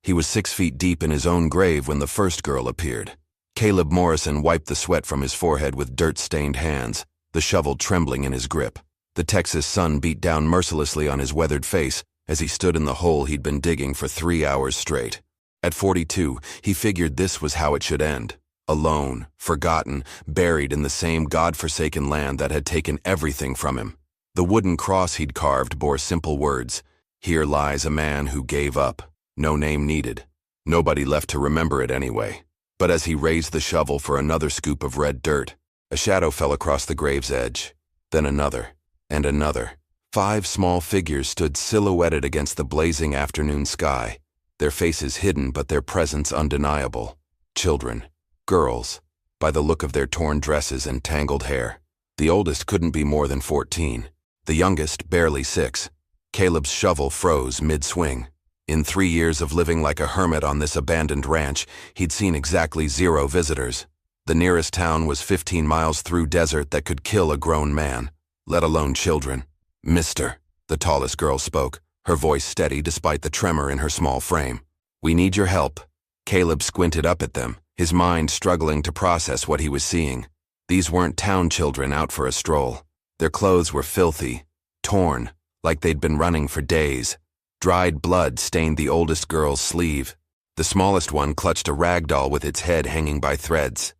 He was 6 feet deep in his own grave when the first girl appeared. Caleb Morrison wiped the sweat from his forehead with dirt-stained hands, the shovel trembling in his grip. The Texas sun beat down mercilessly on his weathered face as he stood in the hole he'd been digging for 3 hours straight. At 42, he figured this was how it should end. Alone, forgotten, buried in the same God-forsaken land that had taken everything from him. The wooden cross he'd carved bore simple words, "Here lies a man who gave up. No name needed." Nobody left to remember it anyway. But as he raised the shovel for another scoop of red dirt, a shadow fell across the grave's edge. Then another, and another. 5 small figures stood silhouetted against the blazing afternoon sky, their faces hidden but their presence undeniable. Children. Girls. By the look of their torn dresses and tangled hair. The oldest couldn't be more than 14. The youngest barely 6. Caleb's shovel froze mid-swing. In 3 years of living like a hermit on this abandoned ranch, he'd seen exactly 0 visitors. The nearest town was 15 miles through desert that could kill a grown man, let alone children. "Mister," the tallest girl spoke, her voice steady despite the tremor in her small frame. "We need your help." Caleb squinted up at them, his mind struggling to process what he was seeing. These weren't town children out for a stroll. Their clothes were filthy, torn, like they'd been running for days. Dried blood stained the oldest girl's sleeve. The smallest one clutched a rag doll with its head hanging by threads.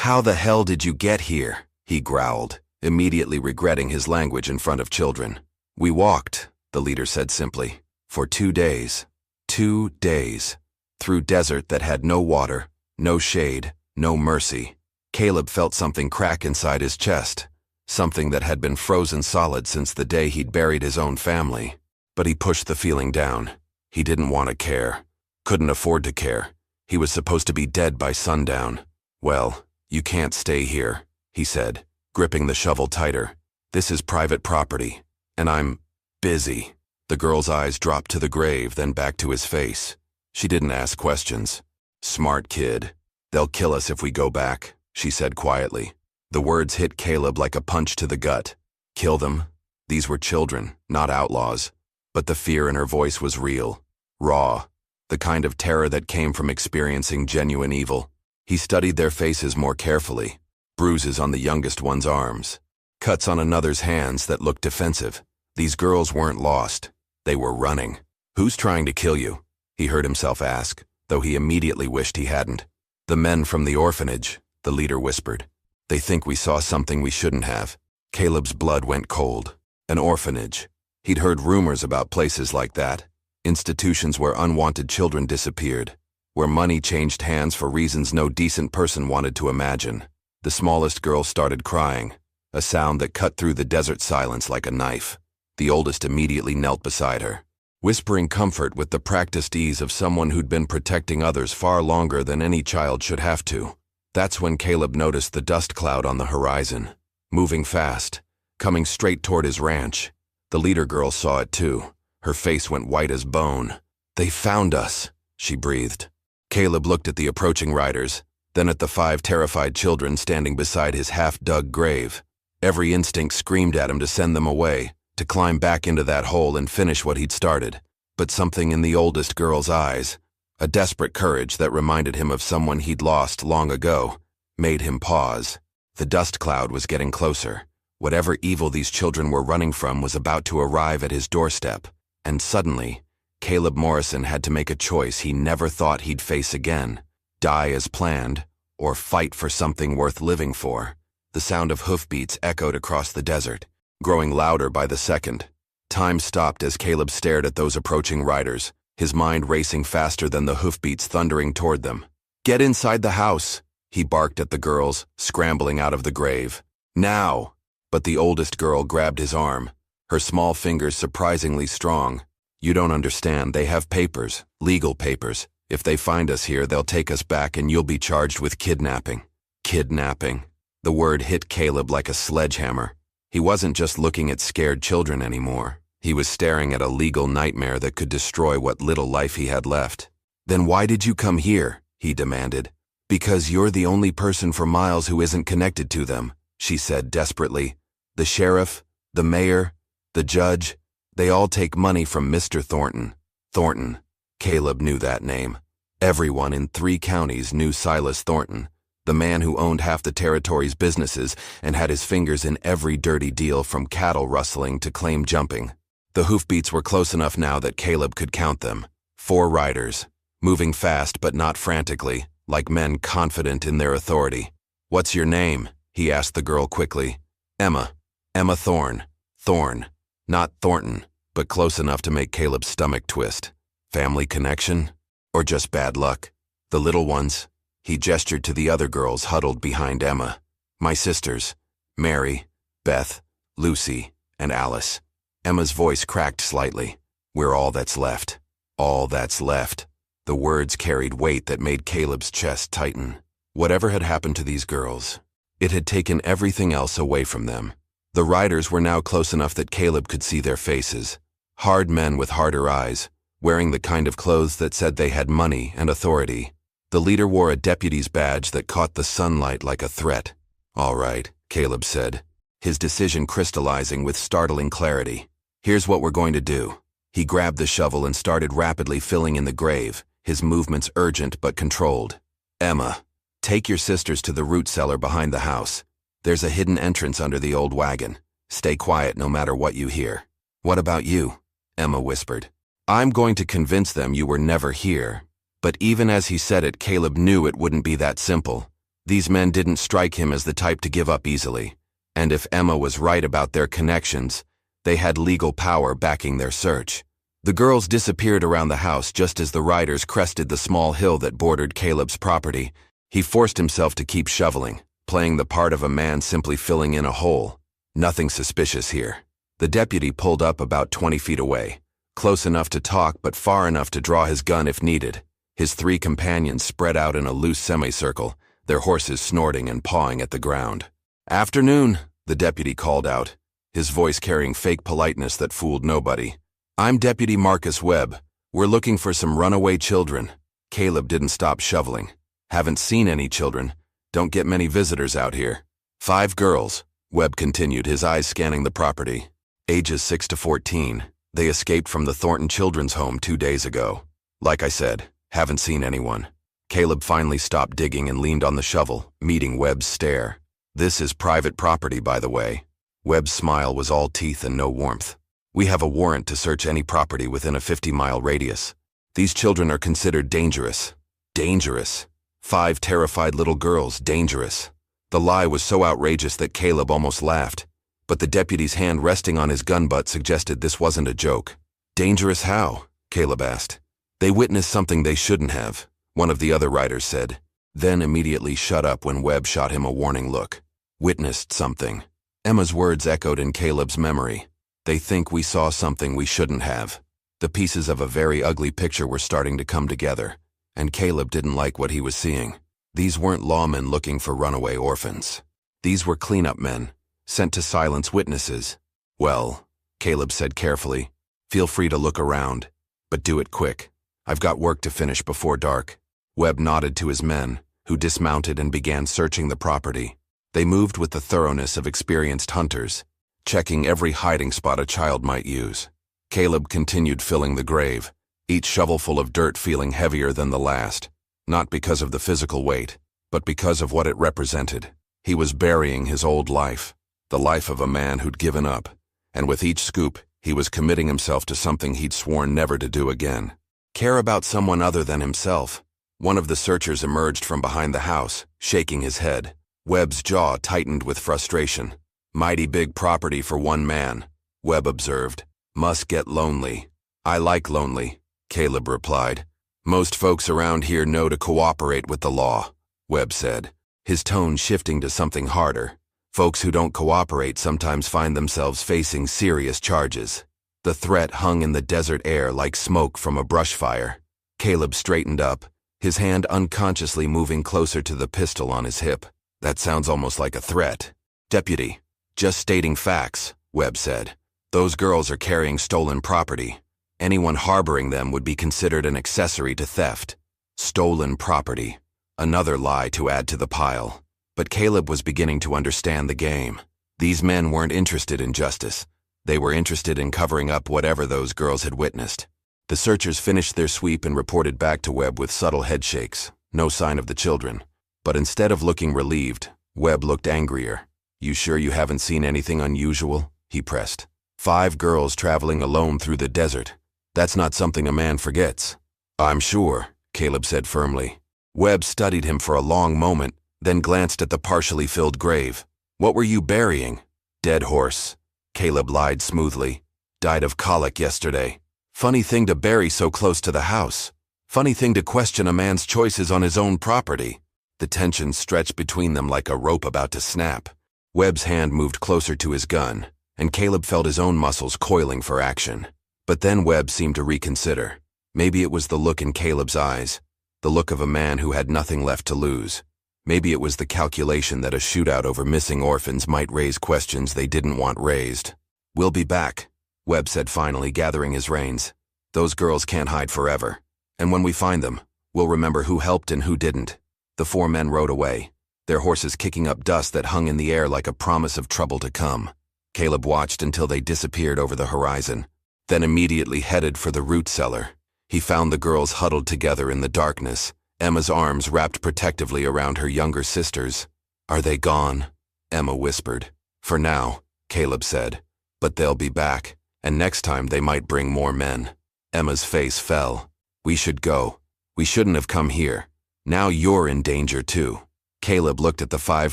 "How the hell did you get here?" he growled, immediately regretting his language in front of children. "We walked," the leader said simply, "for 2 days. 2 days. Through desert that had no water, no shade, no mercy." Caleb felt something crack inside his chest, something that had been frozen solid since the day he'd buried his own family. But he pushed the feeling down. He didn't want to care. Couldn't afford to care. He was supposed to be dead by sundown. "Well, you can't stay here," he said, gripping the shovel tighter. "This is private property, and I'm busy." The girl's eyes dropped to the grave, then back to his face. She didn't ask questions. "Smart kid. They'll kill us if we go back," she said quietly. The words hit Caleb like a punch to the gut. Kill them? These were children, not outlaws. But the fear in her voice was real, raw, the kind of terror that came from experiencing genuine evil. He studied their faces more carefully. Bruises on the youngest one's arms. Cuts on another's hands that looked defensive. These girls weren't lost. They were running. "Who's trying to kill you?" he heard himself ask, though he immediately wished he hadn't. "The men from the orphanage," the leader whispered. "They think we saw something we shouldn't have." Caleb's blood went cold. An orphanage. He'd heard rumors about places like that, institutions where unwanted children disappeared, where money changed hands for reasons no decent person wanted to imagine. The smallest girl started crying, a sound that cut through the desert silence like a knife. The oldest immediately knelt beside her, whispering comfort with the practiced ease of someone who'd been protecting others far longer than any child should have to. That's when Caleb noticed the dust cloud on the horizon, moving fast, coming straight toward his ranch. The leader girl saw it too. Her face went white as bone. "They found us," she breathed. Caleb looked at the approaching riders, then at the 5 terrified children standing beside his half-dug grave. Every instinct screamed at him to send them away, to climb back into that hole and finish what he'd started. But something in the oldest girl's eyes, a desperate courage that reminded him of someone he'd lost long ago, made him pause. The dust cloud was getting closer. Whatever evil these children were running from was about to arrive at his doorstep, and suddenly, Caleb Morrison had to make a choice he never thought he'd face again: die as planned, or fight for something worth living for. The sound of hoofbeats echoed across the desert, growing louder by the second. Time stopped as Caleb stared at those approaching riders, his mind racing faster than the hoofbeats thundering toward them. "Get inside the house," he barked at the girls, scrambling out of the grave. "Now!" But the oldest girl grabbed his arm, her small fingers surprisingly strong. "You don't understand. They have papers, legal papers. If they find us here, they'll take us back and you'll be charged with kidnapping." Kidnapping. The word hit Caleb like a sledgehammer. He wasn't just looking at scared children anymore. He was staring at a legal nightmare that could destroy what little life he had left. "Then why did you come here?" he demanded. "Because you're the only person for miles who isn't connected to them," she said desperately. "The sheriff, the mayor, the judge, they all take money from Mr. Thornton. Thornton. Caleb knew that name. Everyone in 3 counties knew Silas Thornton, the man who owned half the territory's businesses and had his fingers in every dirty deal from cattle rustling to claim jumping. The hoofbeats were close enough now that Caleb could count them. 4 riders, moving fast but not frantically, like men confident in their authority. "What's your name?" he asked the girl quickly. "Emma. Emma Thorne. Thorne. Not Thornton, but close enough to make Caleb's stomach twist. Family connection? Or just bad luck? The little ones?" He gestured to the other girls huddled behind Emma. "My sisters. Mary, Beth, Lucy, and Alice." Emma's voice cracked slightly. "We're all that's left. All that's left." The words carried weight that made Caleb's chest tighten. Whatever had happened to these girls, it had taken everything else away from them. The riders were now close enough that Caleb could see their faces. Hard men with harder eyes, wearing the kind of clothes that said they had money and authority. The leader wore a deputy's badge that caught the sunlight like a threat. "All right," Caleb said, his decision crystallizing with startling clarity. "Here's what we're going to do." He grabbed the shovel and started rapidly filling in the grave, his movements urgent but controlled. "Emma, take your sisters to the root cellar behind the house. There's a hidden entrance under the old wagon. Stay quiet no matter what you hear." "What about you?" Emma whispered. "I'm going to convince them you were never here." But even as he said it, Caleb knew it wouldn't be that simple. These men didn't strike him as the type to give up easily. And if Emma was right about their connections, they had legal power backing their search. The girls disappeared around the house just as the riders crested the small hill that bordered Caleb's property. He forced himself to keep shoveling, playing the part of a man simply filling in a hole. Nothing suspicious here. The deputy pulled up about 20 feet away, close enough to talk but far enough to draw his gun if needed. His 3 companions spread out in a loose semicircle, their horses snorting and pawing at the ground. "Afternoon," the deputy called out, his voice carrying fake politeness that fooled nobody. "I'm Deputy Marcus Webb. We're looking for some runaway children." Caleb didn't stop shoveling. "Haven't seen any children. Don't get many visitors out here." 5 girls, Webb continued, his eyes scanning the property. Ages 6 to 14. They escaped from the Thornton Children's Home 2 days ago. Like I said, haven't seen anyone. Caleb finally stopped digging and leaned on the shovel, meeting Webb's stare. "This is private property, by the way." Webb's smile was all teeth and no warmth. "We have a warrant to search any property within a 50-mile radius. These children are considered dangerous." Dangerous. 5 terrified little girls, dangerous. The lie was so outrageous that Caleb almost laughed, but the deputy's hand resting on his gun butt suggested this wasn't a joke. "Dangerous how?" Caleb asked. "They witnessed something they shouldn't have," one of the other riders said, then immediately shut up when Webb shot him a warning look. "Witnessed something." Emma's words echoed in Caleb's memory. "They think we saw something we shouldn't have." The pieces of a very ugly picture were starting to come together, and Caleb didn't like what he was seeing. These weren't lawmen looking for runaway orphans. These were cleanup men, sent to silence witnesses. "Well," Caleb said carefully, "feel free to look around, but do it quick. I've got work to finish before dark." Webb nodded to his men, who dismounted and began searching the property. They moved with the thoroughness of experienced hunters, checking every hiding spot a child might use. Caleb continued filling the grave, each shovelful of dirt feeling heavier than the last, not because of the physical weight, but because of what it represented. He was burying his old life, the life of a man who'd given up, and with each scoop, he was committing himself to something he'd sworn never to do again. Care about someone other than himself. One of the searchers emerged from behind the house, shaking his head. Webb's jaw tightened with frustration. "Mighty big property for one man," Webb observed. "Must get lonely." "I like lonely," Caleb replied. "Most folks around here know to cooperate with the law," Webb said, his tone shifting to something harder. "Folks who don't cooperate sometimes find themselves facing serious charges." The threat hung in the desert air like smoke from a brush fire. Caleb straightened up, his hand unconsciously moving closer to the pistol on his hip. "That sounds almost like a threat." "Deputy, just stating facts," Webb said. "Those girls are carrying stolen property. Anyone harboring them would be considered an accessory to theft." Stolen property. Another lie to add to the pile. But Caleb was beginning to understand the game. These men weren't interested in justice. They were interested in covering up whatever those girls had witnessed. The searchers finished their sweep and reported back to Webb with subtle headshakes. No sign of the children. But instead of looking relieved, Webb looked angrier. "You sure you haven't seen anything unusual?" he pressed. 5 girls traveling alone through the desert. That's not something a man forgets. "I'm sure," Caleb said firmly. Webb studied him for a long moment, then glanced at the partially filled grave. "What were you burying?" "Dead horse," Caleb lied smoothly. "Died of colic yesterday." Funny thing to bury so close to the house. Funny thing to question a man's choices on his own property. The tension stretched between them like a rope about to snap. Webb's hand moved closer to his gun, and Caleb felt his own muscles coiling for action. But then Webb seemed to reconsider. Maybe it was the look in Caleb's eyes, the look of a man who had nothing left to lose. Maybe it was the calculation that a shootout over missing orphans might raise questions they didn't want raised. "We'll be back," Webb said finally, gathering his reins. "Those girls can't hide forever. And when we find them, we'll remember who helped and who didn't." The 4 men rode away, their horses kicking up dust that hung in the air like a promise of trouble to come. Caleb watched until they disappeared over the horizon, then immediately headed for the root cellar. He found the girls huddled together in the darkness, Emma's arms wrapped protectively around her younger sisters. "Are they gone?" Emma whispered. "For now," Caleb said. "But they'll be back, and next time they might bring more men." Emma's face fell. "We should go. We shouldn't have come here. Now you're in danger too." Caleb looked at the 5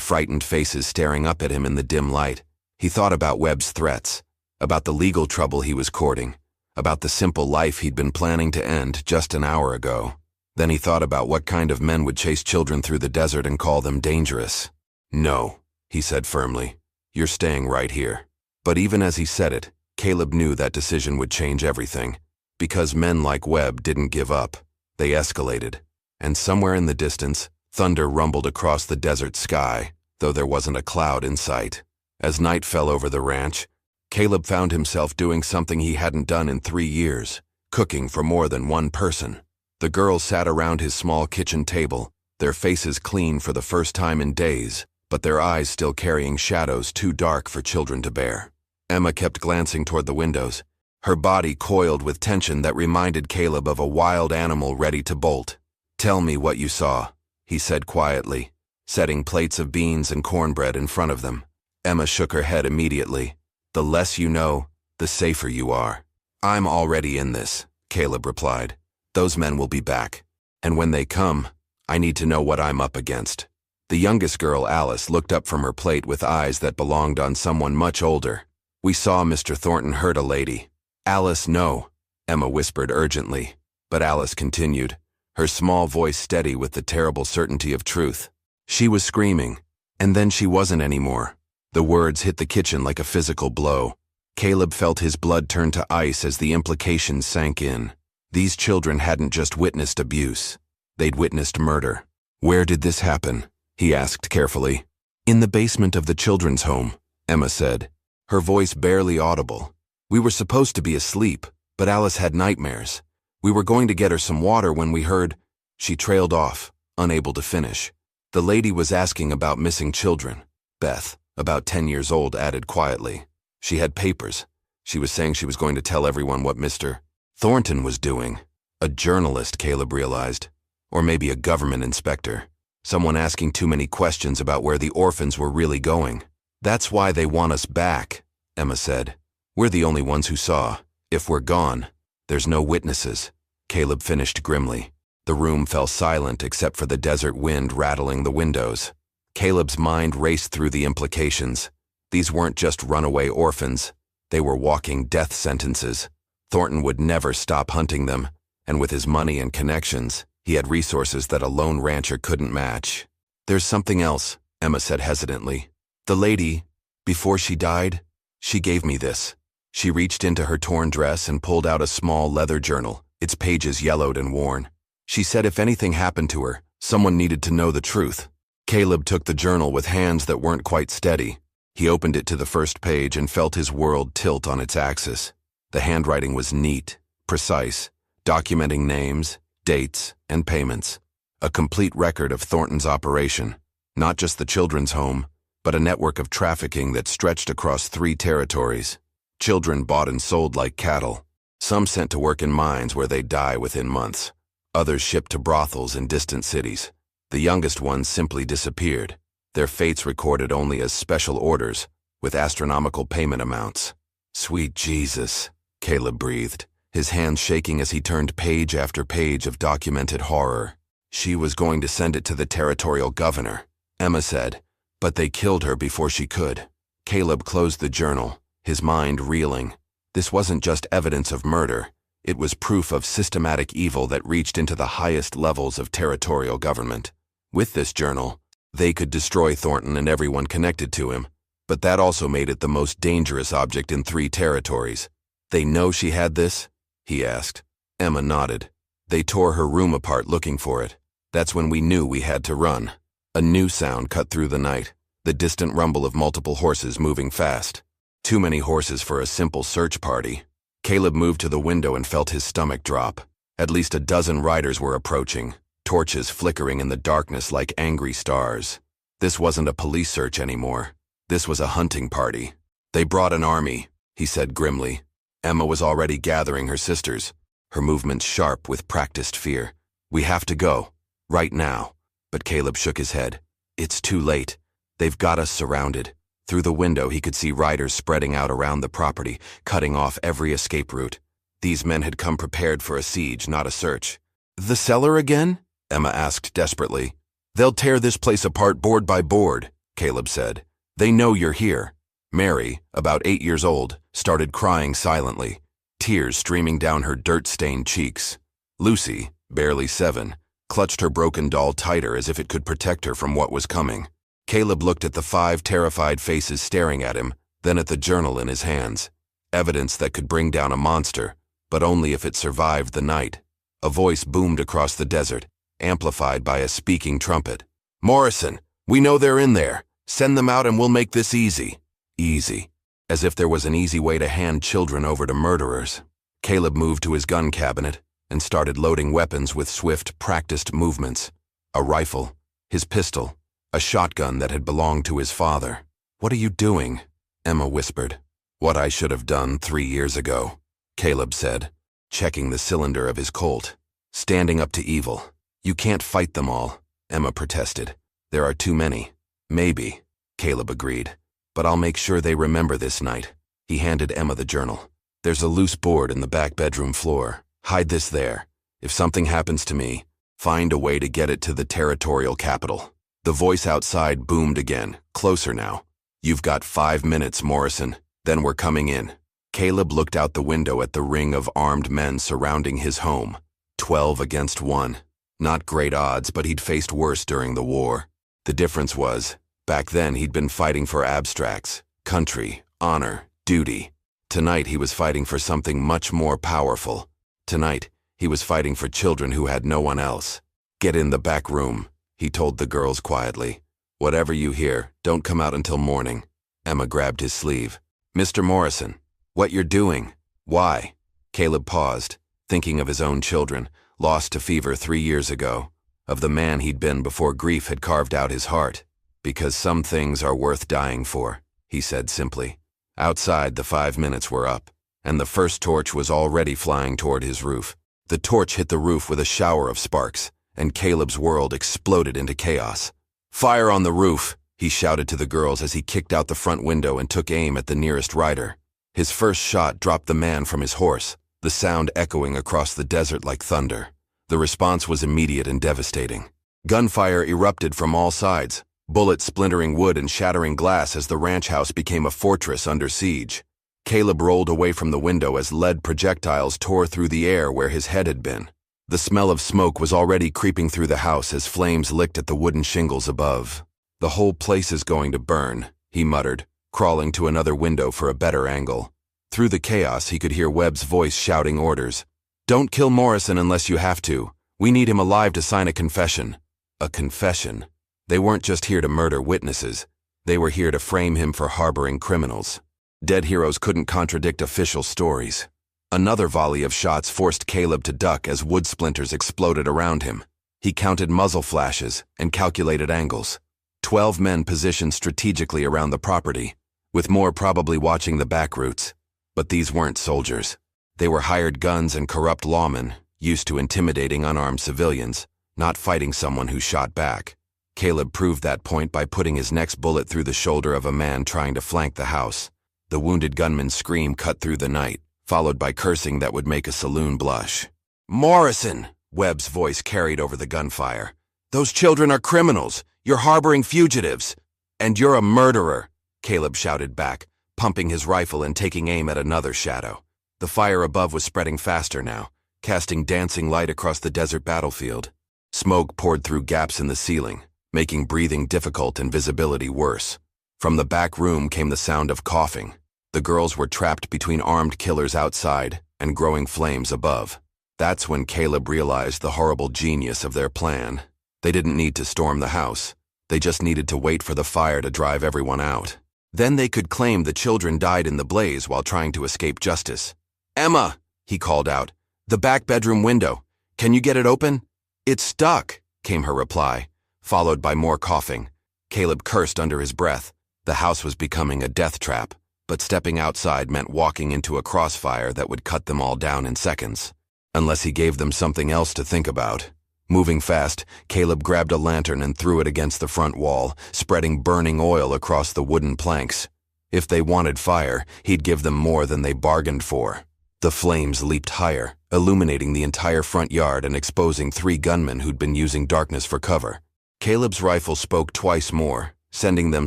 frightened faces staring up at him in the dim light. He thought about Webb's threats, about the legal trouble he was courting, about the simple life he'd been planning to end just an hour ago. Then he thought about what kind of men would chase children through the desert and call them dangerous. "No," he said firmly. "You're staying right here." But even as he said it, Caleb knew that decision would change everything. Because men like Webb didn't give up. They escalated. And somewhere in the distance, thunder rumbled across the desert sky, though there wasn't a cloud in sight. As night fell over the ranch, Caleb found himself doing something he hadn't done in 3 years, cooking for more than one person. The girls sat around his small kitchen table, their faces clean for the first time in days, but their eyes still carrying shadows too dark for children to bear. Emma kept glancing toward the windows, her body coiled with tension that reminded Caleb of a wild animal ready to bolt. "Tell me what you saw," he said quietly, setting plates of beans and cornbread in front of them. Emma shook her head immediately. "The less you know, the safer you are." "I'm already in this," Caleb replied. "Those men will be back. And when they come, I need to know what I'm up against." The youngest girl, Alice, looked up from her plate with eyes that belonged on someone much older. "We saw Mr. Thornton hurt a lady." "Alice, no," Emma whispered urgently. But Alice continued, her small voice steady with the terrible certainty of truth. "She was screaming, and then she wasn't anymore." The words hit the kitchen like a physical blow. Caleb felt his blood turn to ice as the implications sank in. These children hadn't just witnessed abuse. They'd witnessed murder. "Where did this happen?" he asked carefully. "In the basement of the children's home," Emma said, her voice barely audible. "We were supposed to be asleep, but Alice had nightmares. We were going to get her some water when we heard—" She trailed off, unable to finish. "The lady was asking about missing children." Beth, about 10 years old, added quietly. "She had papers. She was saying she was going to tell everyone what Mr. Thornton was doing." A journalist, Caleb realized. Or maybe a government inspector. Someone asking too many questions about where the orphans were really going. "That's why they want us back," Emma said. "We're the only ones who saw. If we're gone, there's no witnesses." Caleb finished grimly. The room fell silent except for the desert wind rattling the windows. Caleb's mind raced through the implications. These weren't just runaway orphans. They were walking death sentences. Thornton would never stop hunting them, and with his money and connections, he had resources that a lone rancher couldn't match. "There's something else," Emma said hesitantly. "The lady, before she died, she gave me this." She reached into her torn dress and pulled out a small leather journal, its pages yellowed and worn. She said if anything happened to her, someone needed to know the truth. Caleb took the journal with hands that weren't quite steady. He opened it to the first page and felt his world tilt on its axis. The handwriting was neat, precise, documenting names, dates, and payments. A complete record of Thornton's operation, not just the children's home, but a network of trafficking that stretched across 3 territories. Children bought and sold like cattle. Some sent to work in mines where they'd die within months. Others shipped to brothels in distant cities. The youngest ones simply disappeared, their fates recorded only as special orders, with astronomical payment amounts. Sweet Jesus, Caleb breathed, his hands shaking as he turned page after page of documented horror. She was going to send it to the territorial governor, Emma said, but they killed her before she could. Caleb closed the journal, his mind reeling. This wasn't just evidence of murder. It was proof of systematic evil that reached into the highest levels of territorial government. With this journal, they could destroy Thornton and everyone connected to him, but that also made it the most dangerous object in 3 territories. They know she had this? He asked. Emma nodded. They tore her room apart looking for it. That's when we knew we had to run. A new sound cut through the night, the distant rumble of multiple horses moving fast. Too many horses for a simple search party. Caleb moved to the window and felt his stomach drop. At least a dozen riders were approaching, torches flickering in the darkness like angry stars. This wasn't a police search anymore. This was a hunting party. They brought an army, he said grimly. Emma was already gathering her sisters, her movements sharp with practiced fear. We have to go, right now. But Caleb shook his head. It's too late. They've got us surrounded. Through the window he could see riders spreading out around the property, cutting off every escape route. These men had come prepared for a siege, not a search. The cellar again? Emma asked desperately. They'll tear this place apart board by board, Caleb said. They know you're here. Mary, about 8 years old, started crying silently, tears streaming down her dirt-stained cheeks. Lucy, barely 7, clutched her broken doll tighter as if it could protect her from what was coming. Caleb looked at the 5 terrified faces staring at him, then at the journal in his hands. Evidence that could bring down a monster, but only if it survived the night. A voice boomed across the desert, amplified by a speaking trumpet. Morrison, we know they're in there. Send them out and we'll make this easy. Easy. As if there was an easy way to hand children over to murderers. Caleb moved to his gun cabinet and started loading weapons with swift, practiced movements. A rifle, his pistol, a shotgun that had belonged to his father. What are you doing? Emma whispered. What I should have done 3 years ago, Caleb said, checking the cylinder of his Colt. Standing up to evil. You can't fight them all, Emma protested. There are too many. Maybe, Caleb agreed. But I'll make sure they remember this night. He handed Emma the journal. There's a loose board in the back bedroom floor. Hide this there. If something happens to me, find a way to get it to the territorial capital. The voice outside boomed again, closer now. You've got 5 minutes, Morrison. Then we're coming in. Caleb looked out the window at the ring of armed men surrounding his home. 12 against 1. Not great odds, but he'd faced worse during the war. The difference was, back then he'd been fighting for abstracts, country, honor, duty. Tonight he was fighting for something much more powerful. Tonight, he was fighting for children who had no one else. Get in the back room, he told the girls quietly. Whatever you hear, don't come out until morning. Emma grabbed his sleeve. Mr. Morrison, what you're doing? Why? Caleb paused, thinking of his own children, lost to fever 3 years ago, of the man he'd been before grief had carved out his heart. Because some things are worth dying for, he said simply. Outside, the 5 minutes were up, and the first torch was already flying toward his roof. The torch hit the roof with a shower of sparks, and Caleb's world exploded into chaos. Fire on the roof, he shouted to the girls as he kicked out the front window and took aim at the nearest rider. His first shot dropped the man from his horse, the sound echoing across the desert like thunder. The response was immediate and devastating. Gunfire erupted from all sides, bullets splintering wood and shattering glass as the ranch house became a fortress under siege. Caleb rolled away from the window as lead projectiles tore through the air where his head had been. The smell of smoke was already creeping through the house as flames licked at the wooden shingles above. The whole place is going to burn, he muttered, crawling to another window for a better angle. Through the chaos, he could hear Webb's voice shouting orders. Don't kill Morrison unless you have to. We need him alive to sign a confession. A confession? They weren't just here to murder witnesses. They were here to frame him for harboring criminals. Dead heroes couldn't contradict official stories. Another volley of shots forced Caleb to duck as wood splinters exploded around him. He counted muzzle flashes and calculated angles. 12 men positioned strategically around the property, with more probably watching the back routes. But these weren't soldiers. They were hired guns and corrupt lawmen, used to intimidating unarmed civilians, not fighting someone who shot back. Caleb proved that point by putting his next bullet through the shoulder of a man trying to flank the house. The wounded gunman's scream cut through the night, followed by cursing that would make a saloon blush. "Morrison!" Webb's voice carried over the gunfire. "Those children are criminals. You're harboring fugitives. And you're a murderer," Caleb shouted back, pumping his rifle and taking aim at another shadow. The fire above was spreading faster now, casting dancing light across the desert battlefield. Smoke poured through gaps in the ceiling, making breathing difficult and visibility worse. From the back room came the sound of coughing. The girls were trapped between armed killers outside and growing flames above. That's when Caleb realized the horrible genius of their plan. They didn't need to storm the house. They just needed to wait for the fire to drive everyone out. Then they could claim the children died in the blaze while trying to escape justice. "Emma," he called out, "the back bedroom window. Can you get it open?" "It's stuck," came her reply, followed by more coughing. Caleb cursed under his breath. The house was becoming a death trap, but stepping outside meant walking into a crossfire that would cut them all down in seconds. Unless he gave them something else to think about. Moving fast, Caleb grabbed a lantern and threw it against the front wall, spreading burning oil across the wooden planks. If they wanted fire, he'd give them more than they bargained for. The flames leaped higher, illuminating the entire front yard and exposing 3 gunmen who'd been using darkness for cover. Caleb's rifle spoke twice more, sending them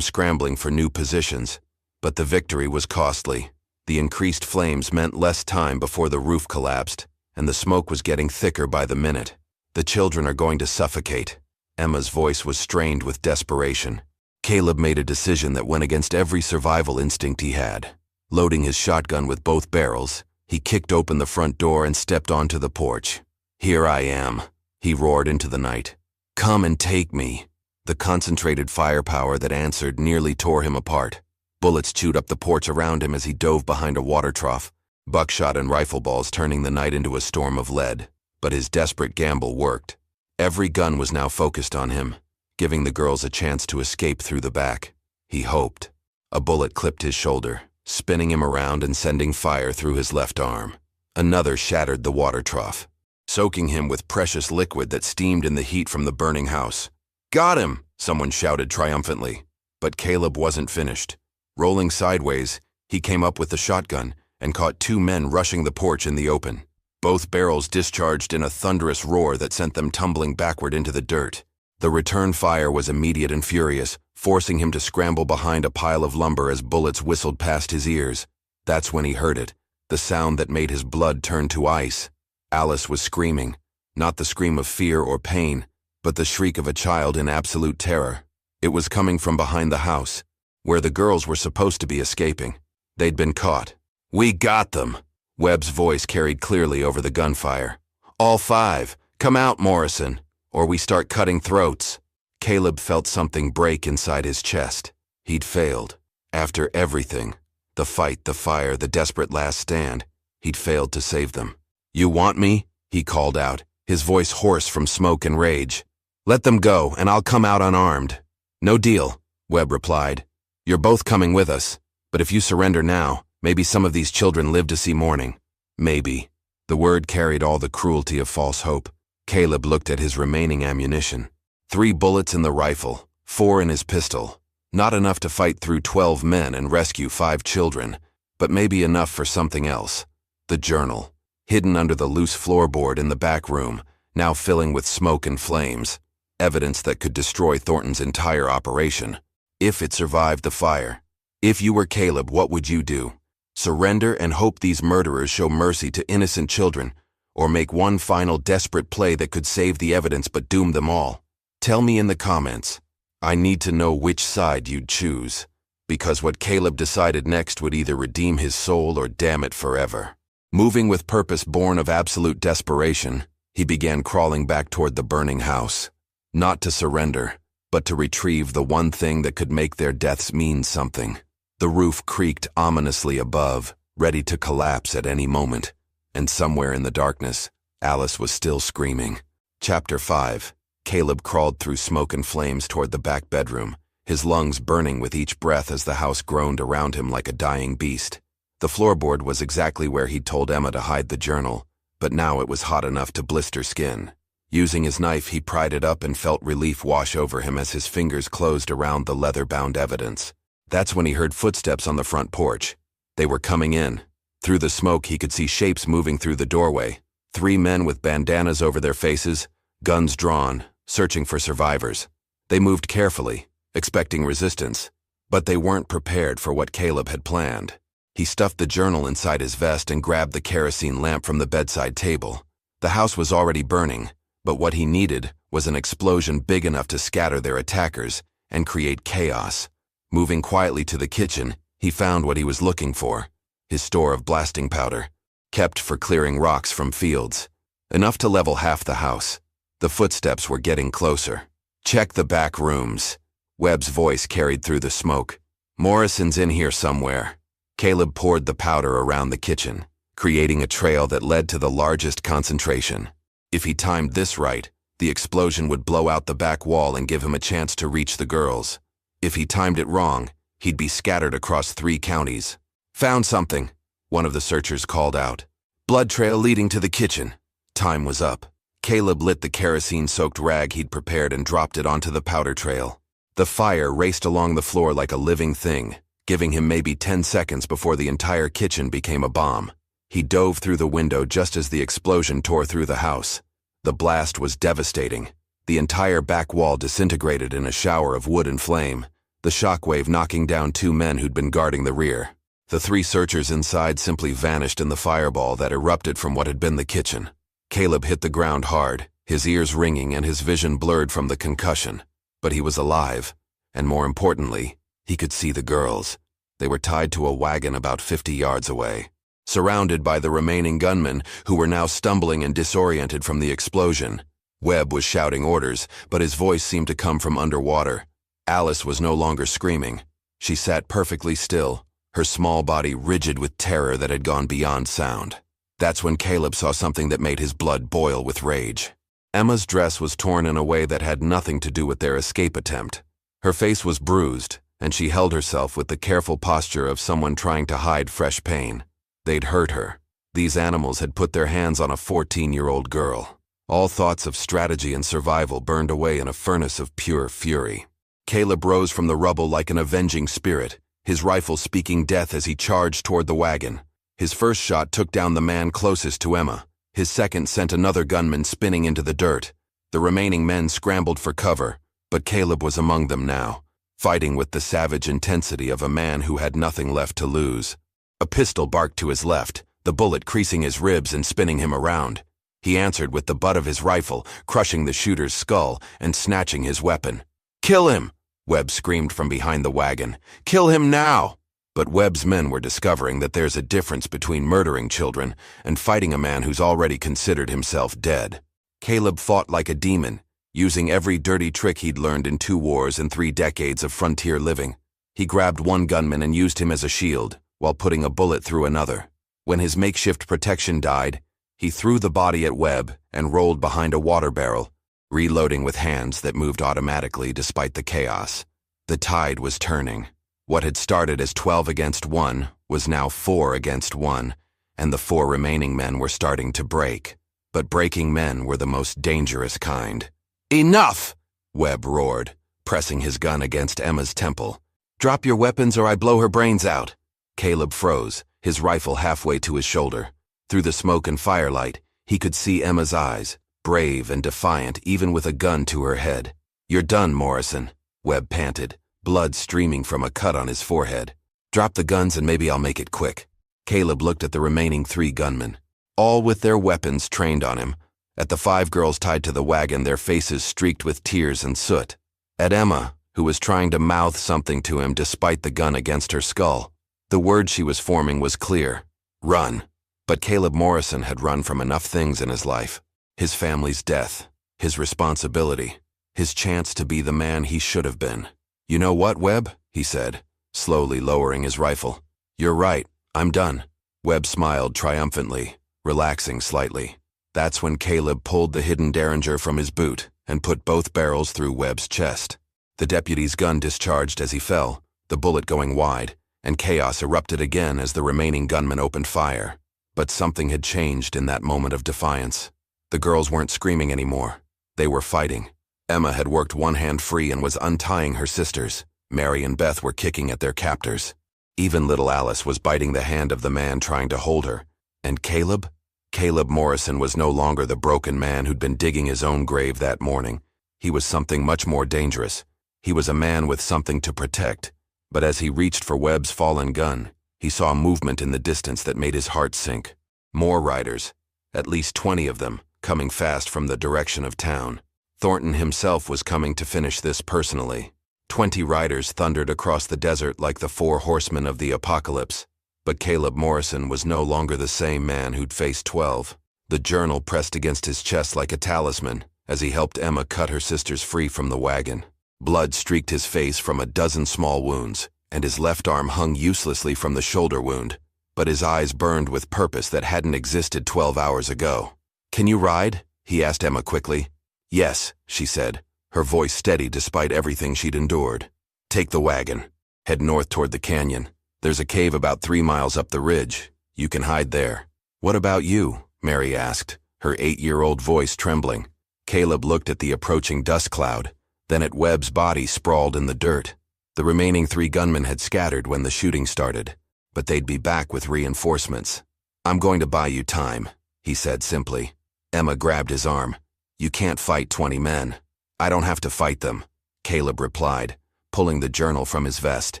scrambling for new positions. But the victory was costly. The increased flames meant less time before the roof collapsed, and the smoke was getting thicker by the minute. "The children are going to suffocate." Emma's voice was strained with desperation. Caleb made a decision that went against every survival instinct he had. Loading his shotgun with both barrels, he kicked open the front door and stepped onto the porch. "Here I am," he roared into the night. "Come and take me." The concentrated firepower that answered nearly tore him apart. Bullets chewed up the porch around him as he dove behind a water trough, buckshot and rifle balls turning the night into a storm of lead. But his desperate gamble worked. Every gun was now focused on him, giving the girls a chance to escape through the back. He hoped. A bullet clipped his shoulder, spinning him around and sending fire through his left arm. Another shattered the water trough, soaking him with precious liquid that steamed in the heat from the burning house. "Got him!" someone shouted triumphantly. But Caleb wasn't finished. Rolling sideways, he came up with the shotgun and caught 2 men rushing the porch in the open. Both barrels discharged in a thunderous roar that sent them tumbling backward into the dirt. The return fire was immediate and furious, forcing him to scramble behind a pile of lumber as bullets whistled past his ears. That's when he heard it, the sound that made his blood turn to ice. Alice was screaming, not the scream of fear or pain, but the shriek of a child in absolute terror. It was coming from behind the house, where the girls were supposed to be escaping. They'd been caught. "We got them!" Webb's voice carried clearly over the gunfire. "All 5, come out, Morrison, or we start cutting throats." Caleb felt something break inside his chest. He'd failed. After everything, the fight, the fire, the desperate last stand, he'd failed to save them. "You want me?" he called out, his voice hoarse from smoke and rage. "Let them go, and I'll come out unarmed." "No deal," Webb replied. "You're both coming with us, but if you surrender now, maybe some of these children live to see morning." Maybe. The word carried all the cruelty of false hope. Caleb looked at his remaining ammunition. 3 bullets in the rifle, 4 in his pistol. Not enough to fight through 12 men and rescue 5 children, but maybe enough for something else. The journal, hidden under the loose floorboard in the back room, now filling with smoke and flames. Evidence that could destroy Thornton's entire operation. If it survived the fire. If you were Caleb, what would you do? Surrender and hope these murderers show mercy to innocent children, or make one final desperate play that could save the evidence but doom them all? Tell me in the comments. I need to know which side you'd choose, because what Caleb decided next would either redeem his soul or damn it forever. Moving with purpose born of absolute desperation, he began crawling back toward the burning house. Not to surrender, but to retrieve the one thing that could make their deaths mean something. The roof creaked ominously above, ready to collapse at any moment, and somewhere in the darkness, Alice was still screaming. Chapter 5. Caleb crawled through smoke and flames toward the back bedroom, his lungs burning with each breath as the house groaned around him like a dying beast. The floorboard was exactly where he'd told Emma to hide the journal, but now it was hot enough to blister skin. Using his knife, he pried it up and felt relief wash over him as his fingers closed around the leather-bound evidence. That's when he heard footsteps on the front porch. They were coming in. Through the smoke, he could see shapes moving through the doorway. 3 men with bandanas over their faces, guns drawn, searching for survivors. They moved carefully, expecting resistance, but they weren't prepared for what Caleb had planned. He stuffed the journal inside his vest and grabbed the kerosene lamp from the bedside table. The house was already burning, but what he needed was an explosion big enough to scatter their attackers and create chaos. Moving quietly to the kitchen, he found what he was looking for: his store of blasting powder, kept for clearing rocks from fields. Enough to level half the house. The footsteps were getting closer. "Check the back rooms." Webb's voice carried through the smoke. "Morrison's in here somewhere." Caleb poured the powder around the kitchen, creating a trail that led to the largest concentration. If he timed this right, the explosion would blow out the back wall and give him a chance to reach the girls. If he timed it wrong, he'd be scattered across 3 counties. "Found something," one of the searchers called out. "Blood trail leading to the kitchen." Time was up. Caleb lit the kerosene-soaked rag he'd prepared and dropped it onto the powder trail. The fire raced along the floor like a living thing, giving him maybe 10 seconds before the entire kitchen became a bomb. He dove through the window just as the explosion tore through the house. The blast was devastating. The entire back wall disintegrated in a shower of wood and flame, the shockwave knocking down 2 men who'd been guarding the rear. The 3 searchers inside simply vanished in the fireball that erupted from what had been the kitchen. Caleb hit the ground hard, his ears ringing and his vision blurred from the concussion. But he was alive, and more importantly, he could see the girls. They were tied to a wagon about 50 yards away, surrounded by the remaining gunmen who were now stumbling and disoriented from the explosion. Webb was shouting orders, but his voice seemed to come from underwater. Alice was no longer screaming. She sat perfectly still, her small body rigid with terror that had gone beyond sound. That's when Caleb saw something that made his blood boil with rage. Emma's dress was torn in a way that had nothing to do with their escape attempt. Her face was bruised, and she held herself with the careful posture of someone trying to hide fresh pain. They'd hurt her. These animals had put their hands on a 14-year-old girl. All thoughts of strategy and survival burned away in a furnace of pure fury. Caleb rose from the rubble like an avenging spirit, his rifle speaking death as he charged toward the wagon. His first shot took down the man closest to Emma. His second sent another gunman spinning into the dirt. The remaining men scrambled for cover, but Caleb was among them now, fighting with the savage intensity of a man who had nothing left to lose. A pistol barked to his left, the bullet creasing his ribs and spinning him around. He answered with the butt of his rifle, crushing the shooter's skull and snatching his weapon. "Kill him!" Webb screamed from behind the wagon. "Kill him now!" But Webb's men were discovering that there's a difference between murdering children and fighting a man who's already considered himself dead. Caleb fought like a demon, using every dirty trick he'd learned in 2 wars and 3 decades of frontier living. He grabbed one gunman and used him as a shield, while putting a bullet through another. When his makeshift protection died, he threw the body at Webb and rolled behind a water barrel, reloading with hands that moved automatically despite the chaos. The tide was turning. What had started as 12 against 1 was now 4 against 1, and the 4 remaining men were starting to break. But breaking men were the most dangerous kind. "Enough!" Webb roared, pressing his gun against Emma's temple. "Drop your weapons or I blow her brains out." Caleb froze, his rifle halfway to his shoulder. Through the smoke and firelight, he could see Emma's eyes, brave and defiant even with a gun to her head. "You're done, Morrison," Webb panted, blood streaming from a cut on his forehead. "Drop the guns and maybe I'll make it quick." Caleb looked at the remaining 3 gunmen, all with their weapons trained on him. At the 5 girls tied to the wagon, their faces streaked with tears and soot. At Emma, who was trying to mouth something to him despite the gun against her skull. The word she was forming was clear: run. But Caleb Morrison had run from enough things in his life. His family's death, his responsibility, his chance to be the man he should have been. "You know what, Webb?" he said, slowly lowering his rifle. "You're right, I'm done." Webb smiled triumphantly, relaxing slightly. That's when Caleb pulled the hidden derringer from his boot and put both barrels through Webb's chest. The deputy's gun discharged as he fell, the bullet going wide, and chaos erupted again as the remaining gunmen opened fire. But something had changed in that moment of defiance. The girls weren't screaming anymore. They were fighting. Emma had worked one hand free and was untying her sisters. Mary and Beth were kicking at their captors. Even little Alice was biting the hand of the man trying to hold her. And Caleb? Caleb Morrison was no longer the broken man who'd been digging his own grave that morning. He was something much more dangerous. He was a man with something to protect. But as he reached for Webb's fallen gun, he saw movement in the distance that made his heart sink. More riders, at least 20 of them, coming fast from the direction of town. Thornton himself was coming to finish this personally. 20 riders thundered across the desert like the 4 horsemen of the apocalypse. But Caleb Morrison was no longer the same man who'd faced 12. The journal pressed against his chest like a talisman as he helped Emma cut her sisters free from the wagon. Blood streaked his face from a dozen small wounds, and his left arm hung uselessly from the shoulder wound. But his eyes burned with purpose that hadn't existed 12 hours ago. "Can you ride?" he asked Emma quickly. "Yes," she said, her voice steady despite everything she'd endured. "Take the wagon. Head north toward the canyon. There's a cave about 3 miles up the ridge. You can hide there." "What about you?" Mary asked, her 8-year-old voice trembling. Caleb looked at the approaching dust cloud, then at Webb's body sprawled in the dirt. The remaining 3 gunmen had scattered when the shooting started, but they'd be back with reinforcements. "I'm going to buy you time," he said simply. Emma grabbed his arm. "You can't fight 20 men." "I don't have to fight them," Caleb replied, pulling the journal from his vest.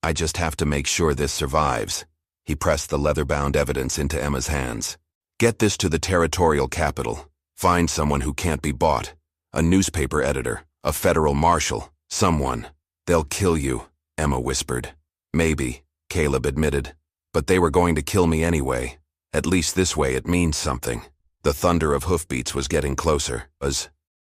"I just have to make sure this survives." He pressed the leather-bound evidence into Emma's hands. "Get this to the territorial capital. Find someone who can't be bought. A newspaper editor, a federal marshal, someone. They'll kill you," Emma whispered. "Maybe," Caleb admitted. "But they were going to kill me anyway. At least this way it means something." The thunder of hoofbeats was getting closer.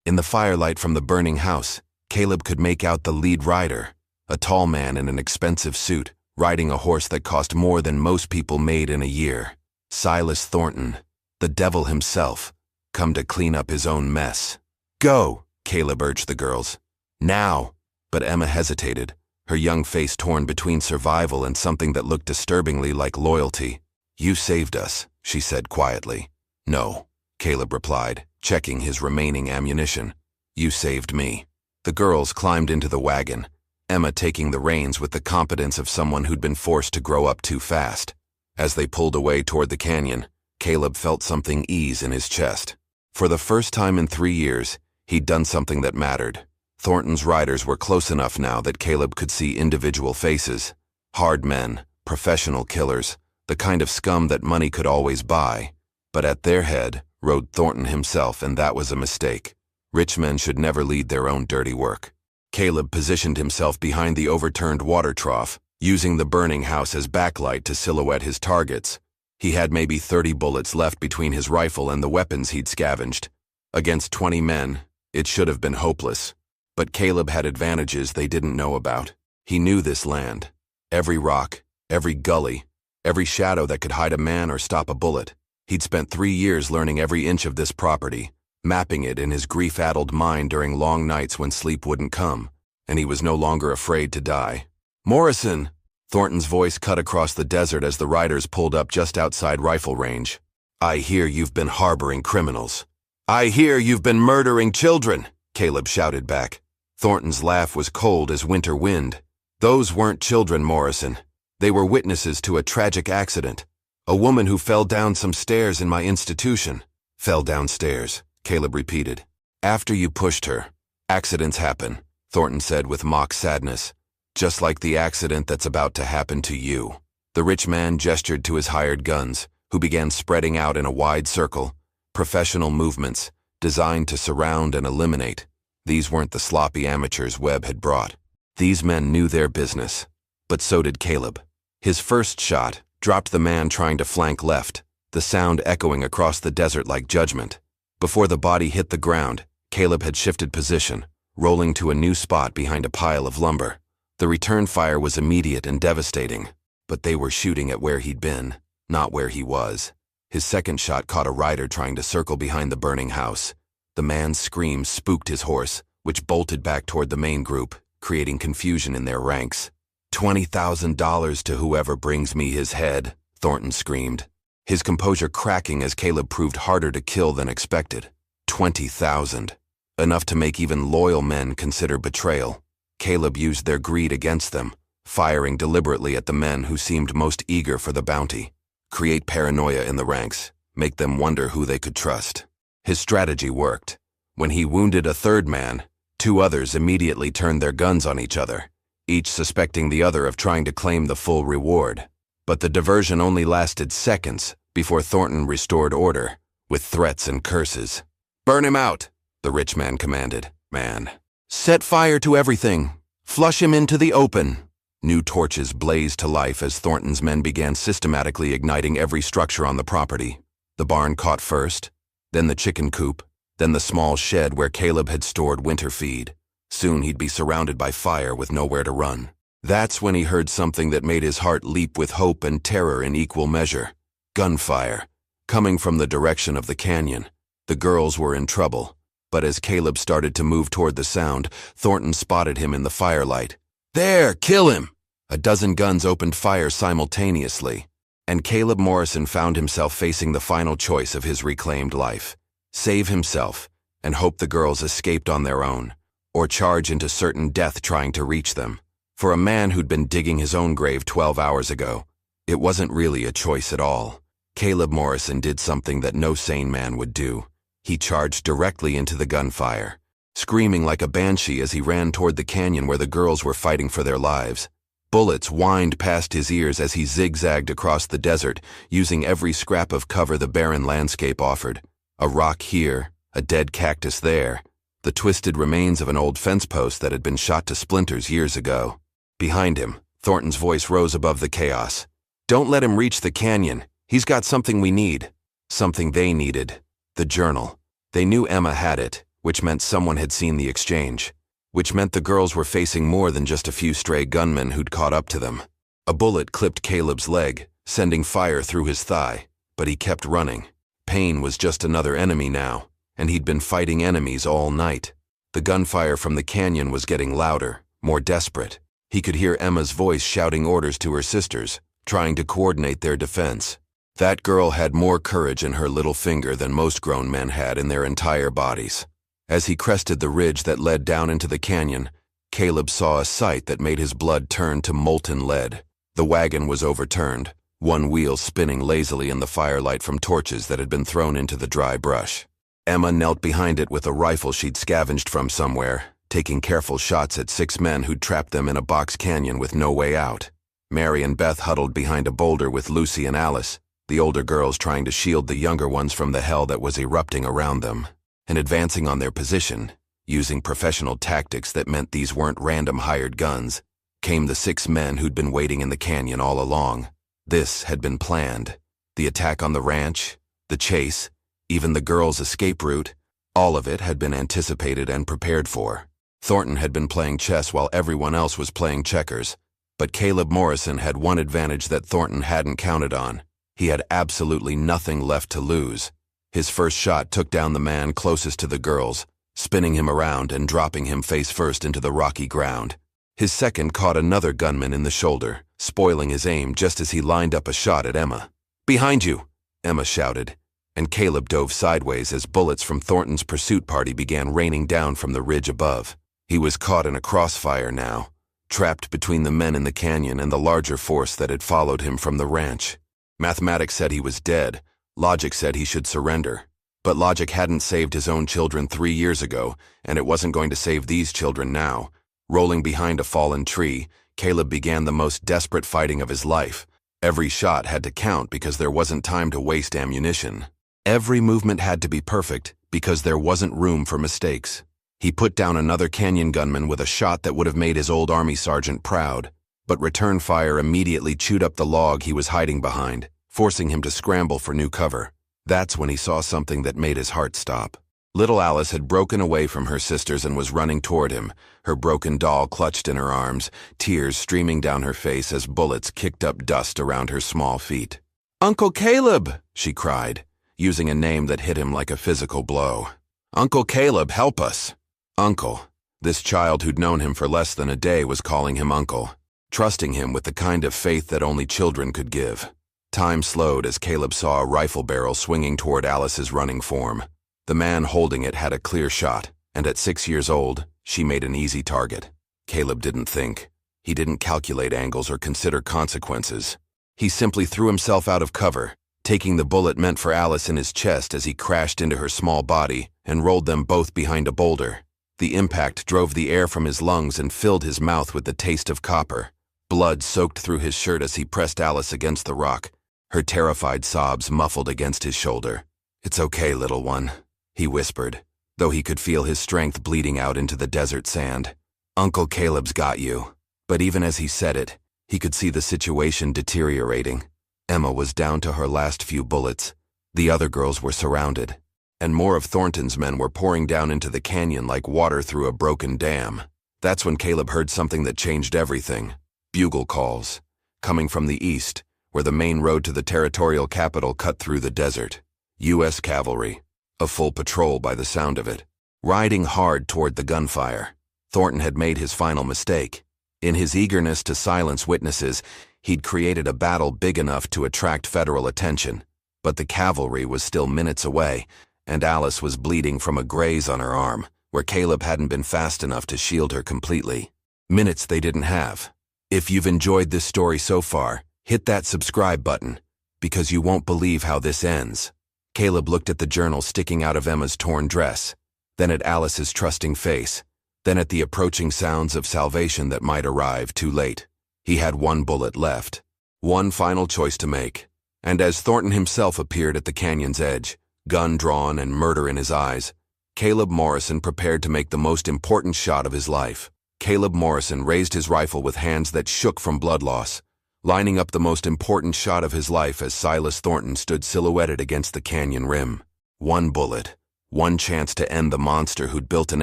In the firelight from the burning house, Caleb could make out the lead rider, a tall man in an expensive suit, riding a horse that cost more than most people made in a year. Silas Thornton, the devil himself, come to clean up his own mess. "Go," Caleb urged the girls. "Now." But Emma hesitated, her young face torn between survival and something that looked disturbingly like loyalty. "You saved us," she said quietly. "No," Caleb replied, checking his remaining ammunition. "You saved me." The girls climbed into the wagon, Emma taking the reins with the competence of someone who'd been forced to grow up too fast. As they pulled away toward the canyon, Caleb felt something ease in his chest. For the first time in 3 years, he'd done something that mattered. Thornton's riders were close enough now that Caleb could see individual faces. Hard men, professional killers, the kind of scum that money could always buy. But at their head rode Thornton himself, and that was a mistake. Rich men should never lead their own dirty work. Caleb positioned himself behind the overturned water trough, using the burning house as backlight to silhouette his targets. He had maybe 30 bullets left between his rifle and the weapons he'd scavenged. Against 20 men, it should have been hopeless. But Caleb had advantages they didn't know about. He knew this land. Every rock, every gully, every shadow that could hide a man or stop a bullet. He'd spent 3 years learning every inch of this property, mapping it in his grief-addled mind during long nights when sleep wouldn't come, and he was no longer afraid to die. "Morrison!" Thornton's voice cut across the desert as the riders pulled up just outside rifle range. "I hear you've been harboring criminals." "I hear you've been murdering children," Caleb shouted back. Thornton's laugh was cold as winter wind. "Those weren't children, Morrison. They were witnesses to a tragic accident. A woman who fell down some stairs in my institution." "Fell downstairs," Caleb repeated. "After you pushed her. Accidents happen," Thornton said with mock sadness. "Just like the accident that's about to happen to you." The rich man gestured to his hired guns, who began spreading out in a wide circle. Professional movements, designed to surround and eliminate. These weren't the sloppy amateurs Webb had brought. These men knew their business. But so did Caleb. His first shot dropped the man trying to flank left, the sound echoing across the desert like judgment. Before the body hit the ground, Caleb had shifted position, rolling to a new spot behind a pile of lumber. The return fire was immediate and devastating, but they were shooting at where he'd been, not where he was. His second shot caught a rider trying to circle behind the burning house. The man's screams spooked his horse, which bolted back toward the main group, creating confusion in their ranks. $20,000 to whoever brings me his head, Thornton screamed, his composure cracking as Caleb proved harder to kill than expected. 20,000. Enough to make even loyal men consider betrayal. Caleb used their greed against them, firing deliberately at the men who seemed most eager for the bounty. Create paranoia in the ranks, make them wonder who they could trust. His strategy worked. When he wounded a third man, two others immediately turned their guns on each other, each suspecting the other of trying to claim the full reward. But the diversion only lasted seconds before Thornton restored order, with threats and curses. "Burn him out," the rich man commanded. "Man. Set fire to everything. Flush him into the open." New torches blazed to life as Thornton's men began systematically igniting every structure on the property. The barn caught first, then the chicken coop, then the small shed where Caleb had stored winter feed. Soon he'd be surrounded by fire with nowhere to run. That's when he heard something that made his heart leap with hope and terror in equal measure. Gunfire, coming from the direction of the canyon. The girls were in trouble, but as Caleb started to move toward the sound, Thornton spotted him in the firelight. "There, kill him!" A dozen guns opened fire simultaneously, and Caleb Morrison found himself facing the final choice of his reclaimed life. Save himself and hope the girls escaped on their own, or charge into certain death trying to reach them. For a man who'd been digging his own grave 12 hours ago, it wasn't really a choice at all. Caleb Morrison did something that no sane man would do. He charged directly into the gunfire, screaming like a banshee as he ran toward the canyon where the girls were fighting for their lives. Bullets whined past his ears as he zigzagged across the desert, using every scrap of cover the barren landscape offered. A rock here, a dead cactus there, the twisted remains of an old fence post that had been shot to splinters years ago. Behind him, Thornton's voice rose above the chaos. "Don't let him reach the canyon. He's got something we need." Something they needed. The journal. They knew Emma had it, which meant someone had seen the exchange, which meant the girls were facing more than just a few stray gunmen who'd caught up to them. A bullet clipped Caleb's leg, sending fire through his thigh, but he kept running. Pain was just another enemy now, and he'd been fighting enemies all night. The gunfire from the canyon was getting louder, more desperate. He could hear Emma's voice shouting orders to her sisters, trying to coordinate their defense. That girl had more courage in her little finger than most grown men had in their entire bodies. As he crested the ridge that led down into the canyon, Caleb saw a sight that made his blood turn to molten lead. The wagon was overturned, one wheel spinning lazily in the firelight from torches that had been thrown into the dry brush. Emma knelt behind it with a rifle she'd scavenged from somewhere, taking careful shots at 6 men who'd trapped them in a box canyon with no way out. Mary and Beth huddled behind a boulder with Lucy and Alice, the older girls trying to shield the younger ones from the hell that was erupting around them. And advancing on their position, using professional tactics that meant these weren't random hired guns, came the 6 men who'd been waiting in the canyon all along. This had been planned. The attack on the ranch, the chase, even the girls' escape route, all of it had been anticipated and prepared for. Thornton had been playing chess while everyone else was playing checkers, but Caleb Morrison had one advantage that Thornton hadn't counted on. He had absolutely nothing left to lose. His first shot took down the man closest to the girls, spinning him around and dropping him face first into the rocky ground. His second caught another gunman in the shoulder, spoiling his aim just as he lined up a shot at Emma. "Behind you!" Emma shouted, and Caleb dove sideways as bullets from Thornton's pursuit party began raining down from the ridge above. He was caught in a crossfire now, trapped between the men in the canyon and the larger force that had followed him from the ranch. Mathematics said he was dead. Logic said he should surrender. But logic hadn't saved his own children 3 years ago, and it wasn't going to save these children now. Rolling behind a fallen tree, Caleb began the most desperate fighting of his life. Every shot had to count because there wasn't time to waste ammunition. Every movement had to be perfect because there wasn't room for mistakes. He put down another canyon gunman with a shot that would have made his old army sergeant proud, but return fire immediately chewed up the log he was hiding behind, forcing him to scramble for new cover. That's when he saw something that made his heart stop. Little Alice had broken away from her sisters and was running toward him, her broken doll clutched in her arms, tears streaming down her face as bullets kicked up dust around her small feet. "Uncle Caleb!" she cried, using a name that hit him like a physical blow. "Uncle Caleb, help us!" Uncle. This child who'd known him for less than a day was calling him uncle. trusting him with the kind of faith that only children could give. Time slowed as Caleb saw a rifle barrel swinging toward Alice's running form. The man holding it had a clear shot, and at 6 years old, she made an easy target. Caleb didn't think. He didn't calculate angles or consider consequences. He simply threw himself out of cover, taking the bullet meant for Alice in his chest as he crashed into her small body and rolled them both behind a boulder. The impact drove the air from his lungs and filled his mouth with the taste of copper. Blood soaked through his shirt as he pressed Alice against the rock, her terrified sobs muffled against his shoulder. "It's okay, little one," he whispered, though he could feel his strength bleeding out into the desert sand. "Uncle Caleb's got you." But even as he said it, he could see the situation deteriorating. Emma was down to her last few bullets. The other girls were surrounded, and more of Thornton's men were pouring down into the canyon like water through a broken dam. That's when Caleb heard something that changed everything. Bugle calls, coming from the east, where the main road to the territorial capital cut through the desert. U.S. cavalry, a full patrol by the sound of it, riding hard toward the gunfire. Thornton had made his final mistake. In his eagerness to silence witnesses, he'd created a battle big enough to attract federal attention. But the cavalry was still minutes away, and Alice was bleeding from a graze on her arm, where Caleb hadn't been fast enough to shield her completely. Minutes they didn't have. If you've enjoyed this story so far, hit that subscribe button, because you won't believe how this ends. Caleb looked at the journal sticking out of Emma's torn dress, then at Alice's trusting face, then at the approaching sounds of salvation that might arrive too late. He had one bullet left, one final choice to make. And as Thornton himself appeared at the canyon's edge, gun drawn and murder in his eyes, Caleb Morrison prepared to make the most important shot of his life. Caleb Morrison raised his rifle with hands that shook from blood loss, lining up the most important shot of his life as Silas Thornton stood silhouetted against the canyon rim. One bullet, one chance to end the monster who'd built an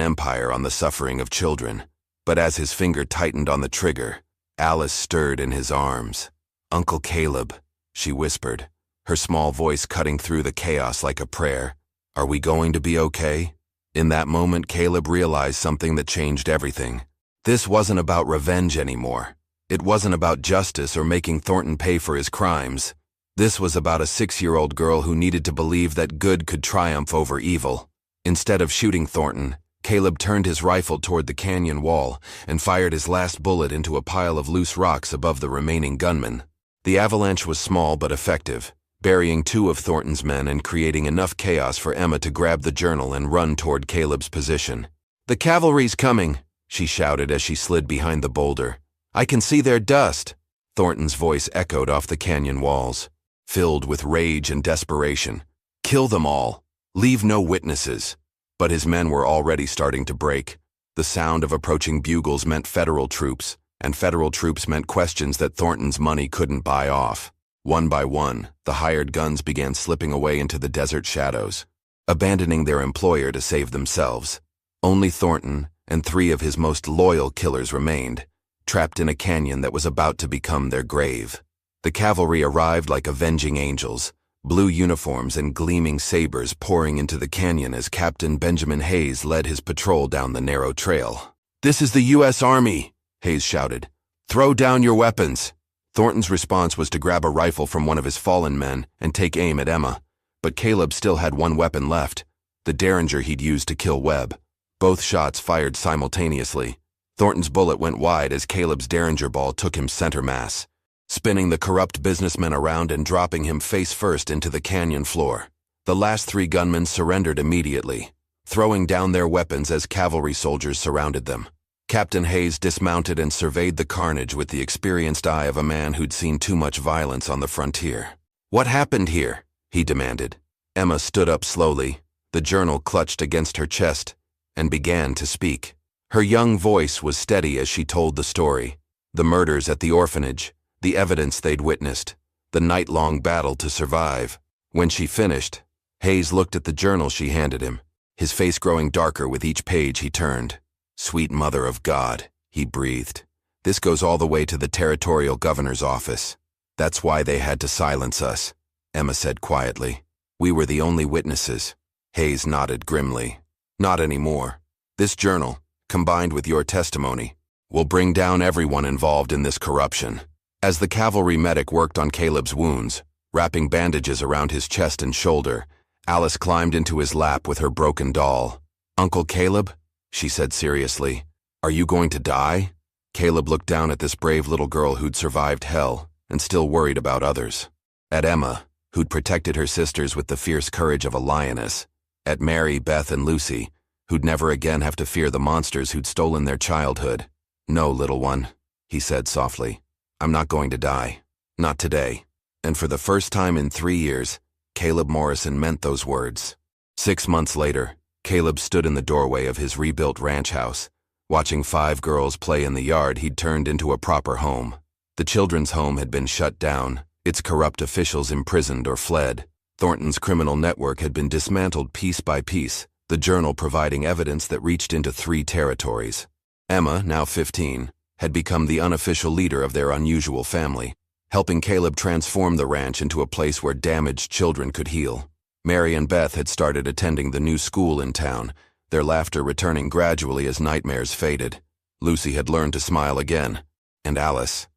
empire on the suffering of children. But as his finger tightened on the trigger, Alice stirred in his arms. "Uncle Caleb," she whispered, her small voice cutting through the chaos like a prayer. "Are we going to be okay?" In that moment, Caleb realized something that changed everything. This wasn't about revenge anymore. It wasn't about justice or making Thornton pay for his crimes. This was about a 6-year-old girl who needed to believe that good could triumph over evil. Instead of shooting Thornton, Caleb turned his rifle toward the canyon wall and fired his last bullet into a pile of loose rocks above the remaining gunmen. The avalanche was small but effective, burying 2 of Thornton's men and creating enough chaos for Emma to grab the journal and run toward Caleb's position. "The cavalry's coming," she shouted as she slid behind the boulder. "I can see their dust." Thornton's voice echoed off the canyon walls, filled with rage and desperation. "Kill them all. Leave no witnesses." But his men were already starting to break. The sound of approaching bugles meant federal troops, and federal troops meant questions that Thornton's money couldn't buy off. One by one, the hired guns began slipping away into the desert shadows, abandoning their employer to save themselves. Only Thornton and 3 of his most loyal killers remained, trapped in a canyon that was about to become their grave. The cavalry arrived like avenging angels, blue uniforms and gleaming sabers pouring into the canyon as Captain Benjamin Hayes led his patrol down the narrow trail. "This is the U.S. Army," Hayes shouted. "Throw down your weapons." Thornton's response was to grab a rifle from one of his fallen men and take aim at Emma, but Caleb still had one weapon left, the Derringer he'd used to kill Webb. Both shots fired simultaneously. Thornton's bullet went wide as Caleb's Derringer ball took him center mass, spinning the corrupt businessman around and dropping him face first into the canyon floor. The last 3 gunmen surrendered immediately, throwing down their weapons as cavalry soldiers surrounded them. Captain Hayes dismounted and surveyed the carnage with the experienced eye of a man who'd seen too much violence on the frontier. "What happened here?" he demanded. Emma stood up slowly, the journal clutched against her chest, and began to speak. Her young voice was steady as she told the story. The murders at the orphanage, the evidence they'd witnessed, the night-long battle to survive. When she finished, Hayes looked at the journal she handed him, his face growing darker with each page he turned. "Sweet Mother of God," he breathed. "This goes all the way to the territorial governor's office. That's why they had to silence us," Emma said quietly. "We were the only witnesses." Hayes nodded grimly. "Not anymore. This journal, combined with your testimony, We'll bring down everyone involved in this corruption. As the cavalry medic worked on Caleb's wounds, wrapping bandages around his chest and shoulder, Alice climbed into his lap with her broken doll. "Uncle Caleb," she said seriously, "are you going to die?" Caleb looked down at this brave little girl who'd survived hell and still worried about others. At Emma, who'd protected her sisters with the fierce courage of a lioness. At Mary, Beth, and Lucy, who'd never again have to fear the monsters who'd stolen their childhood. "No, little one," he said softly. "I'm not going to die. Not today." And for the first time in 3 years, Caleb Morrison meant those words. 6 months later, Caleb stood in the doorway of his rebuilt ranch house, watching 5 girls play in the yard he'd turned into a proper home. The children's home had been shut down, its corrupt officials imprisoned or fled. Thornton's criminal network had been dismantled piece by piece, the journal providing evidence that reached into 3 territories. Emma, now 15, had become the unofficial leader of their unusual family, helping Caleb transform the ranch into a place where damaged children could heal. Mary and Beth had started attending the new school in town, their laughter returning gradually as nightmares faded. Lucy had learned to smile again. And Alice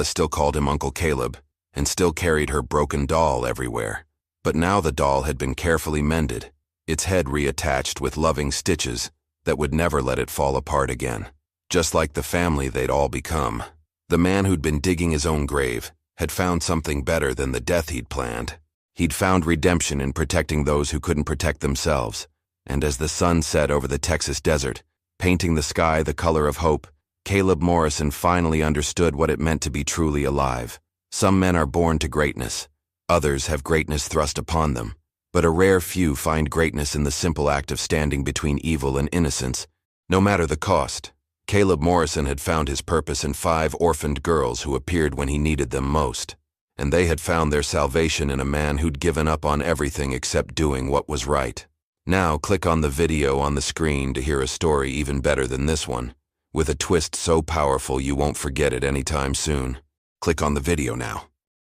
still called him Uncle Caleb, and still carried her broken doll everywhere. But now the doll had been carefully mended, its head reattached with loving stitches that would never let it fall apart again. Just like the family they'd all become. The man who'd been digging his own grave had found something better than the death he'd planned. He'd found redemption in protecting those who couldn't protect themselves. And as the sun set over the Texas desert, painting the sky the color of hope, Caleb Morrison finally understood what it meant to be truly alive. Some men are born to greatness. Others have greatness thrust upon them. But a rare few find greatness in the simple act of standing between evil and innocence, no matter the cost. Caleb Morrison had found his purpose in 5 orphaned girls who appeared when he needed them most. And they had found their salvation in a man who'd given up on everything except doing what was right. Now click on the video on the screen to hear a story even better than this one, with a twist so powerful you won't forget it anytime soon. Click on the video now.